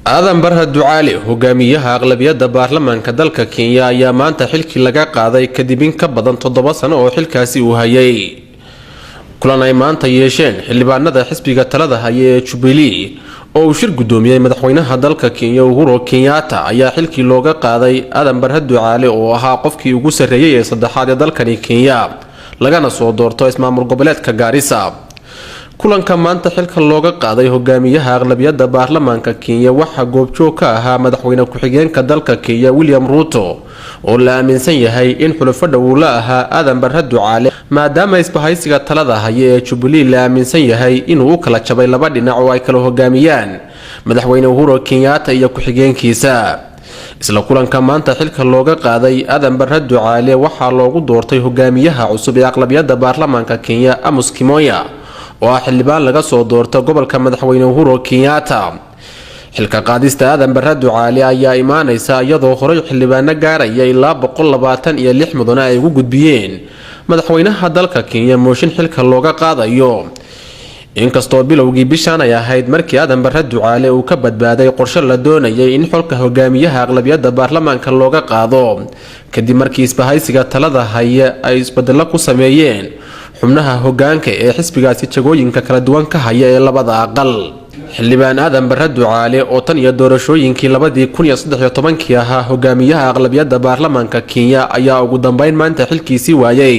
Aadan Bare Ducaale hogaamiyihii Aqlabiyada Baarlamaanka Kenya ayaa maanta xilkii laga qaaday kadib in ka badan 7 sano oo xilkaasi uu hayay. kulan ay maanta yeesheen xildhibaanada xisbiga talada haya ee Jubilee oo uu shir gudoomiyay madaxweynaha dalka Kenya Uhuru Kenyatta ayaa xilkii looga qaaday Aadan Bare Ducaale oo ahaa qofkii ugu sareeyay ee saddexaad ee dalkani Kenya lagana soo doorto ismaamul goboleedka Garissa. kulanka maanta xilka looga qaaday hogaamiyaha Aqlabiyada Baarlamaanka Kenya waxa goobjoog ka ahaa madaxweyne ku-xigeenka dalka Kenya William Ruto oo la aaminsan yahay in xulafada uu la ahaa Aadan Bare Ducaale maadaama isbahaysiga talada haya ee Jubilee la aaminsan yahay inuu u kala jabay laba dhinac oo ay kala hogaamiyaan madaxweyne Uhuru Kenyatta iyo ku-xigeenkiisa. isla kulanka maanta xilka looga qaaday Aadan Bare Ducaale waxa loogu doortay hogaamiyaha cusub ee Aqlabiyada Baarlamaanka Kenya Amos Kimoya oo xildhibaan laga soo doorto gobolka madaxweyne Uhuru Kenyatta. xilka qaadista Aadan Bare Ducaale ayaa imaanaysa iyadoo horay xildhibaano gaaraya ilaa 126 mudane ay ugu gudbiyeen madaxweynaha dalka Kenya mooshin xilka looga qaadayo. inkastoo bilowgii bishan ay ahayd markii Aadan Bare Ducaale uu ka badbaaday qorshe la doonayay in xilka hogaamiyaha Aqlabiyada Baarlamaanka looga qaado kadib markii isbahaysiga talada haya ay isbedelo ku sameeyeen xubnaha hogaanka ee xisbigaasi jagooyinka kala duwan ka haya ee labada aqal. xildhibaan Aadan Bare Ducaale oo tan iyo doorashooyinkii 2013 ahaa hogaamiyaha Aqlabiyada Baarlamaanka Kenya ayaa ugu dambeyn maanta xilkiisii waayay.